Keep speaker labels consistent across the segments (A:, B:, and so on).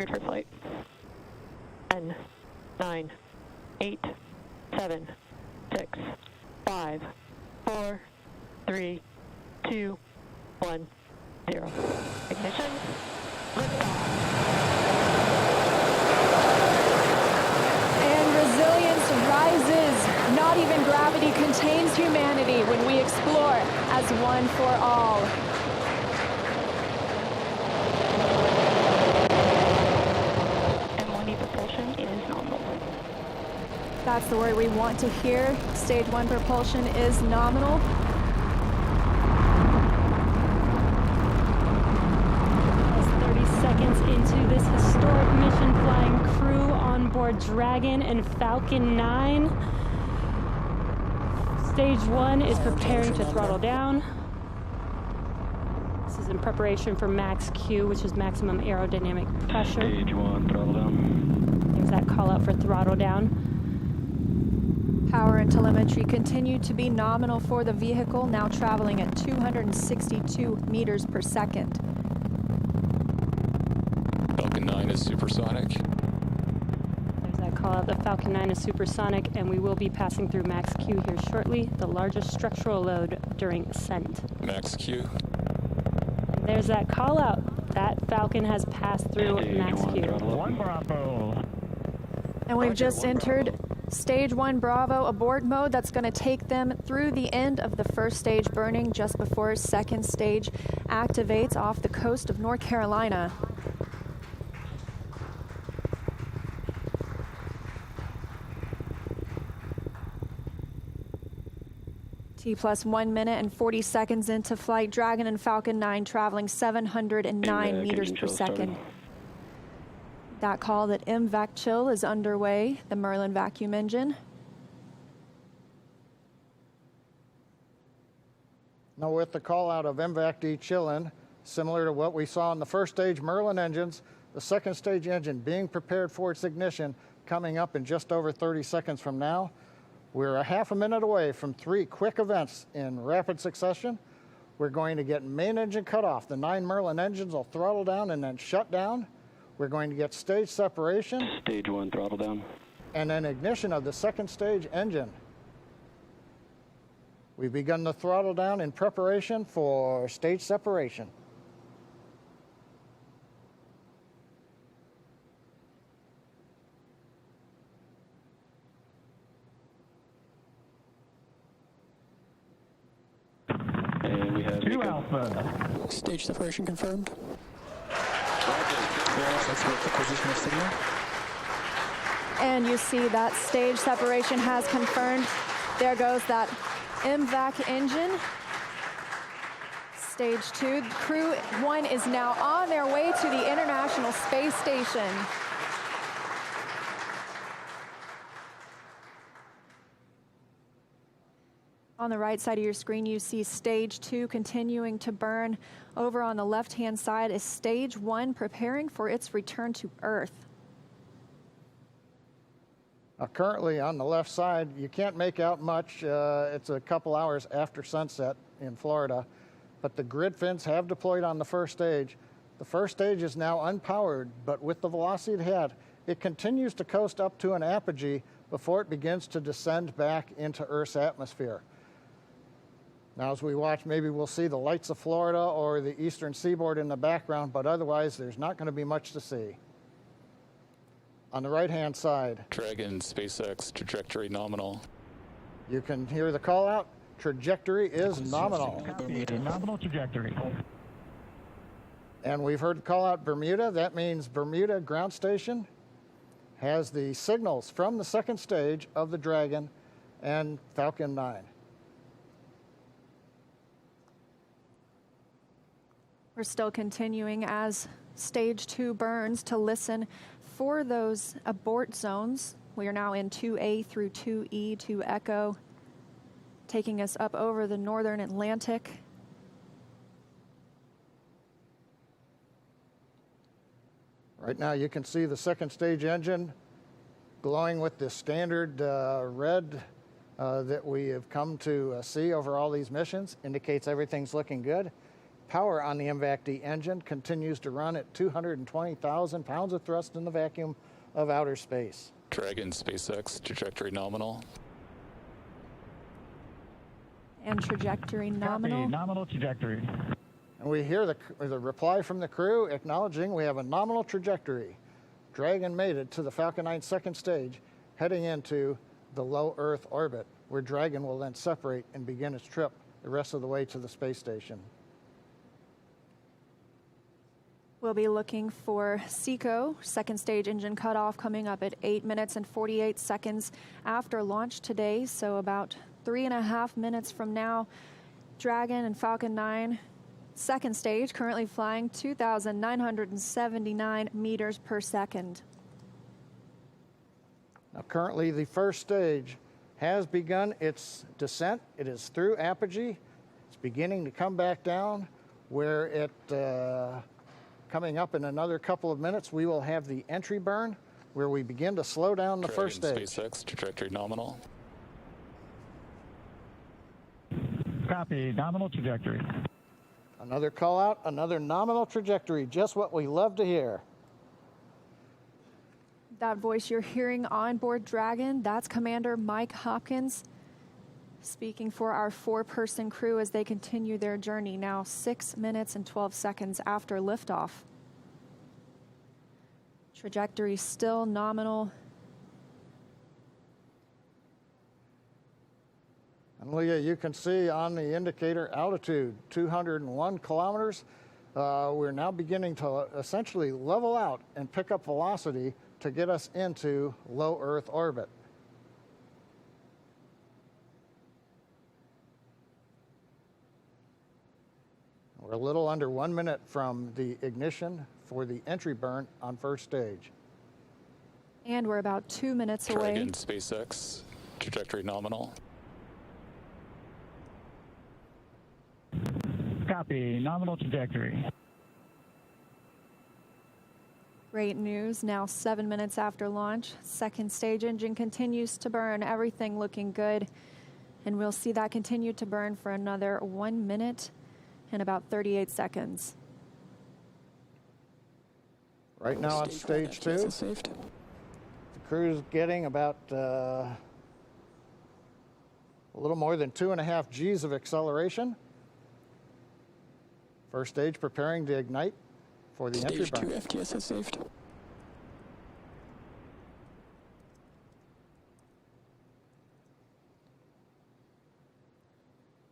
A: Cleared for flight. 10, 9, 8, 7, 6, 5, 4, 3, 2, 1, 0. Ignition. Liftoff.
B: And resilience rises. Not even gravity contains humanity when we explore as one for all.
A: M1E propulsion is nominal.
B: That's the word we want to hear. Stage 1 propulsion is nominal.
C: Into this historic mission, flying crew on board Dragon and Falcon 9. Stage 1 is preparing to throttle down. This is in preparation for max Q, which is maximum aerodynamic pressure.
D: Stage 1, throttle down.
C: There's that call out for throttle down.
B: Power and telemetry continue to be nominal for the vehicle, now traveling at 262 meters per second.
E: Falcon 9 is supersonic.
C: There's that call out. The Falcon 9 is supersonic, and we will be passing through max Q here shortly, the largest structural load during ascent.
E: Max Q.
C: And there's that call out. That Falcon has passed through
D: Stage
C: max
D: 1,
C: Q.
D: throttle up. 1 Bravo.
B: And we've just entered Stage 1 Bravo abort mode. That's going to take them through the end of the first stage burning just before second stage activates off the coast of North Carolina. T plus 1 minute and 40 seconds into flight, Dragon and Falcon 9 traveling 709 meters per second. That call that MVAC chill is underway, the Merlin vacuum engine.
F: Now with the call out of MVAC de-chilling, similar to what we saw in the first stage Merlin engines, the second stage engine being prepared for its ignition coming up in just over 30 seconds from now. We're a half a minute away from 3 quick events in rapid succession. We're going to get main engine cut off. The 9 Merlin engines will throttle down and then shut down. We're going to get stage separation.
D: Stage 1, throttle down.
F: And then ignition of the second stage engine. We've begun the throttle down in preparation for stage separation.
D: And we have
G: 2 Alpha.
E: Stage separation confirmed. Let's get the position of signal.
B: And you see that stage separation has confirmed. There goes that MVAC engine. Stage 2, Crew 1 is now on their way to the International Space Station. On the right side of your screen, you see Stage 2 continuing to burn. Over on the left-hand side is Stage 1 preparing for its return to Earth.
F: Currently on the left side, you can't make out much. It's a couple hours after sunset in Florida, but the grid fins have deployed on the first stage. The first stage is now unpowered, but with the velocity it had, it continues to coast up to an apogee before it begins to descend back into Earth's atmosphere. Now, as we watch, maybe we'll see the lights of Florida or the eastern seaboard in the background, but otherwise there's not going to be much to see. On the right-hand side,
E: Dragon, SpaceX, trajectory nominal.
F: you can hear the call out. Trajectory is nominal.
G: Nominal trajectory.
F: And we've heard the call out Bermuda. That means Bermuda ground station has the signals from the second stage of the Dragon and Falcon 9.
B: We're still continuing as Stage 2 burns to listen for those abort zones. We are now in 2A through 2E to Echo, taking us up over the northern Atlantic.
F: Right now you can see the second stage engine glowing with the standard red that we have come to see over all these missions. Indicates everything's looking good. Power on the MVAC-D engine continues to run at 220,000 pounds of thrust in the vacuum of outer space.
E: Dragon SpaceX, trajectory nominal.
B: And trajectory nominal.
G: Copy. Nominal trajectory.
F: And we hear the reply from the crew acknowledging we have a nominal trajectory. Dragon made it to the Falcon 9 second stage, heading into the low Earth orbit, where Dragon will then separate and begin its trip the rest of the way to the space station.
B: We'll be looking for SECO, second stage engine cutoff, coming up at 8 minutes and 48 seconds after launch today, so about 3.5 minutes from now. Dragon and Falcon 9, second stage, currently flying 2,979 meters per second.
F: Now, currently, the first stage has begun its descent. It is through apogee. It's beginning to come back down, where it, coming up in another couple of minutes, we will have the entry burn, where we begin to slow down the first
E: Dragon
F: stage.
E: SpaceX, trajectory nominal.
G: Copy. Nominal trajectory.
F: Another call out, another nominal trajectory, just what we love to hear.
B: That voice you're hearing on board Dragon, that's Commander Mike Hopkins speaking for our 4-person crew as they continue their journey now 6 minutes and 12 seconds after liftoff. Trajectory still nominal.
F: And Leah, you can see on the indicator altitude, 201 kilometers. We're now beginning to essentially level out and pick up velocity to get us into low Earth orbit. We're a little under 1 minute from the ignition for the entry burn on first stage.
B: And we're about 2 minutes away.
E: Dragon SpaceX, trajectory nominal.
G: Copy. Nominal trajectory.
B: Great news. Now 7 minutes after launch, second stage engine continues to burn, everything looking good. And we'll see that continue to burn for another 1 minute and about 38 seconds.
F: Right now on stage 2, the crew's getting about a little more than 2.5 G's of acceleration. First stage preparing to ignite for the entry burn.
E: Stage 2 FTS is saved.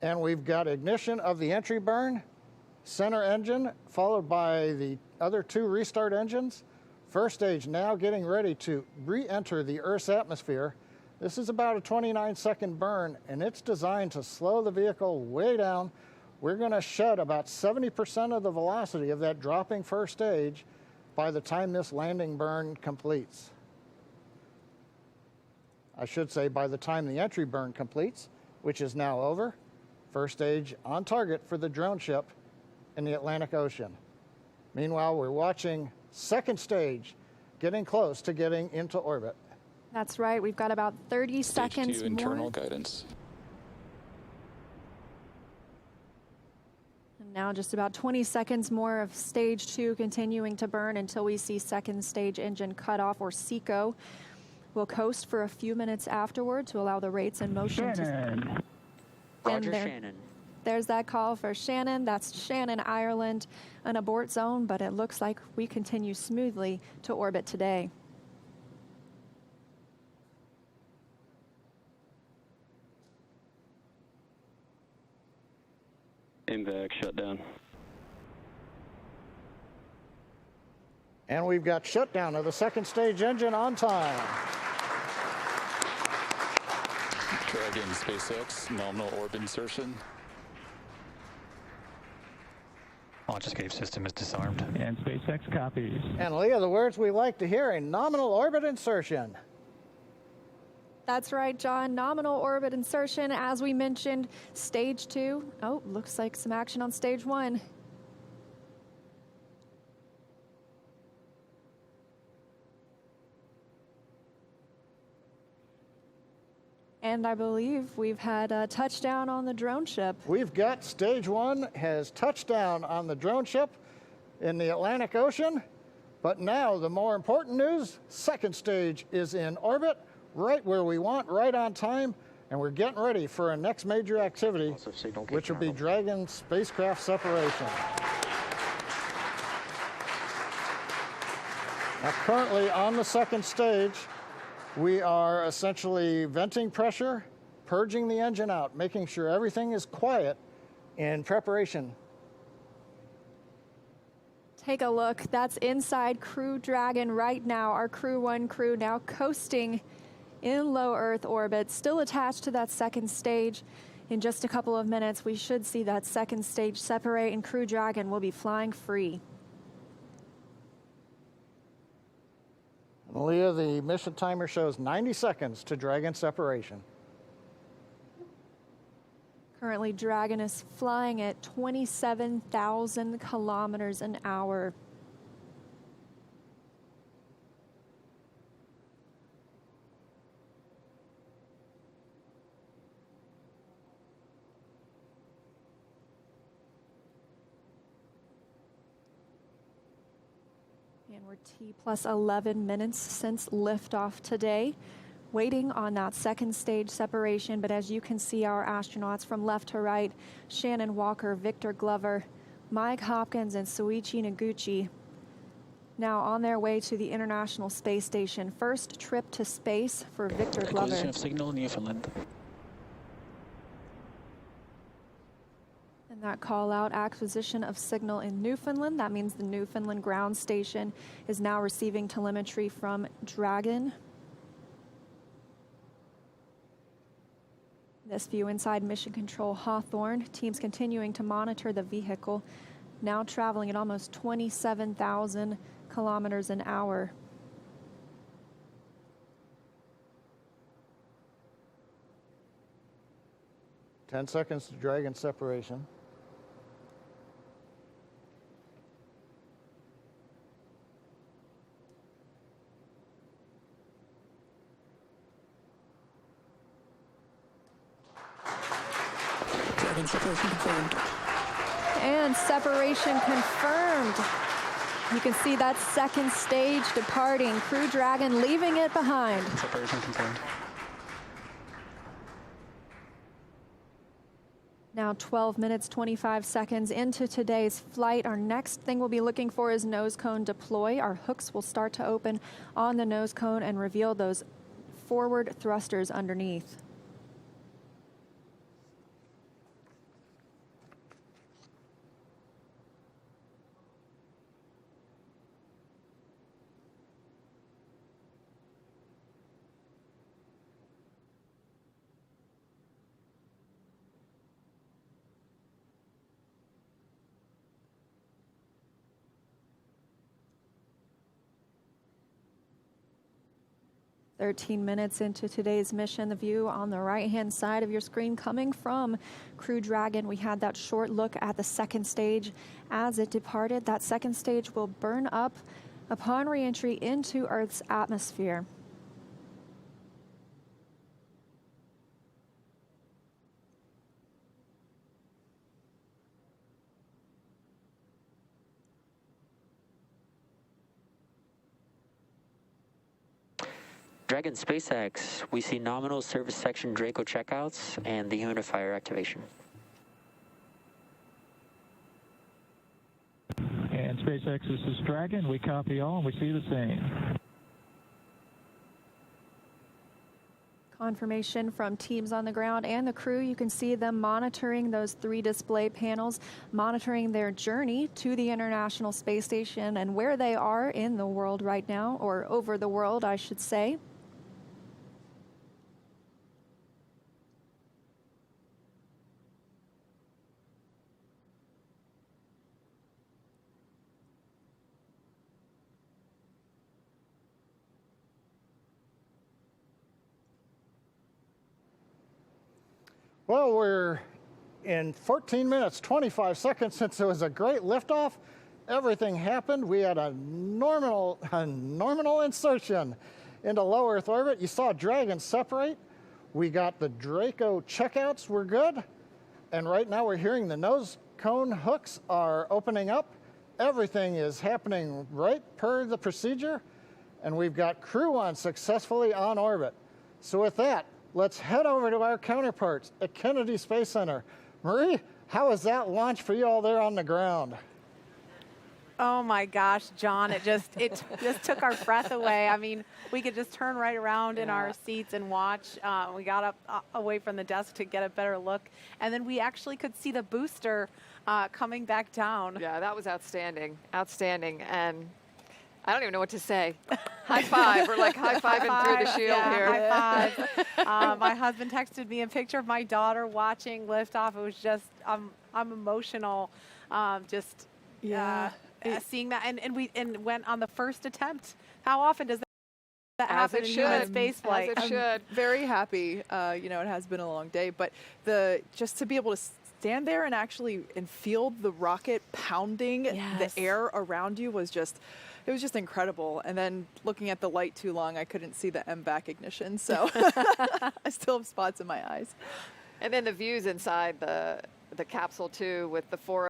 F: And we've got ignition of the entry burn, center engine, followed by the other 2 restart engines. First stage now getting ready to re-enter the Earth's atmosphere. This is about a 29-second burn, and it's designed to slow the vehicle way down. We're going to shed about 70% of the velocity of that dropping first stage by the time this landing burn completes. I should say by the time the entry burn completes, which is now over. First stage on target for the drone ship in the Atlantic Ocean. Meanwhile, we're watching second stage getting close to getting into orbit.
B: That's right. We've got about 30
E: Stage
B: seconds
E: 2 internal
B: more.
E: guidance.
B: And now just about 20 seconds more of stage 2 continuing to burn until we see second stage engine cutoff, or SECO. We'll coast for a few minutes afterward to allow the rates and motion
G: Shannon.
H: Roger,
B: there-
H: Shannon.
B: There's that call for Shannon. That's Shannon, Ireland, an abort zone, but it looks like we continue smoothly to orbit today.
D: MVAC shutdown.
F: And we've got shutdown of the second stage engine on time.
E: Dragon SpaceX, nominal orbit insertion.
I: Launch escape system is disarmed.
G: And SpaceX copies.
F: And Leah, the words we like to hear, a nominal orbit insertion.
B: That's right, John. Nominal orbit insertion, as we mentioned, stage 2. Oh, looks like some action on stage 1. And I believe we've had a touchdown on the drone ship.
F: We've got stage one has touched down on the drone ship in the Atlantic Ocean. But now the more important news, second stage is in orbit, right where we want, right on time. And we're getting ready for our next major activity, which will be Dragon spacecraft separation. Now, currently on the second stage, we are essentially venting pressure, purging the engine out, making sure everything is quiet in preparation.
B: Take a look. That's inside Crew Dragon right now. Our Crew 1 crew now coasting in low Earth orbit, still attached to that second stage. In just a couple of minutes, we should see that second stage separate, and Crew Dragon will be flying free.
F: Leah, the mission timer shows 90 seconds to Dragon separation.
B: Currently, Dragon is flying at 27,000 kilometers an hour. And we're T plus 11 minutes since liftoff today, waiting on that second stage separation. But as you can see, our astronauts from left to right, Shannon Walker, Victor Glover, Mike Hopkins, and Soichi Noguchi, now on their way to the International Space Station. First trip to space for Victor Glover.
H: Acquisition of signal, Newfoundland.
B: And that call out, acquisition of signal in Newfoundland. That means the Newfoundland ground station is now receiving telemetry from Dragon. This view inside Mission Control Hawthorne. Teams continuing to monitor the vehicle, now traveling at almost 27,000 kilometers an hour.
F: Ten seconds to Dragon separation.
H: Dragon separation confirmed.
B: And separation confirmed. You can see that second stage departing. Crew Dragon leaving it behind.
I: Separation confirmed.
B: Now 12 minutes, 25 seconds into today's flight. Our next thing we'll be looking for is nose cone deploy. Our hooks will start to open on the nose cone and reveal those forward thrusters underneath. "13 minutes into today's mission, the view on the right-hand side of your screen coming from Crew Dragon. We had that short look at the second stage as it departed. That second stage will burn up upon re-entry into Earth's atmosphere.
H: Dragon SpaceX, we see nominal service section Draco checkouts and the humidifier activation.
G: And SpaceX, this is Dragon. We copy all, and we see the same.
B: Confirmation from teams on the ground and the crew. You can see them monitoring those 3 display panels, monitoring their journey to the International Space Station and where they are in the world right now, or over the world, I should say.
F: Well, we're in 14 minutes, 25 seconds since it was a great liftoff. Everything happened. We had a nominal insertion into low Earth orbit. You saw Dragon separate. We got the Draco checkouts were good. And right now we're hearing the nose cone hooks are opening up. Everything is happening right per the procedure. And we've got Crew One successfully on orbit. So with that, let's head over to our counterparts at Kennedy Space Center. Marie, how was that launch for you all there on the ground?
J: Oh my gosh, John, it just took our breath away. I mean, we could just turn right around in our seats and watch. We got up away from the desk to get a better look. And then we actually could see the booster coming back down.
K: Yeah, that was outstanding. Outstanding. And I don't even know what to say. High five. We're like high-fiving through the shield here.
J: High five. My husband texted me a picture of my daughter watching liftoff. It was just, I'm emotional. Seeing that, and went on the first attempt. How often does that happen in human space flight?
K: As it should.
L: Very happy. It has been a long day, but just to be able to stand there and actually feel the rocket pounding the air around you was just incredible. And then looking at the light too long, I couldn't see the MVAC ignition, so I still have spots in my eyes.
K: And then the views inside the capsule too, with the 4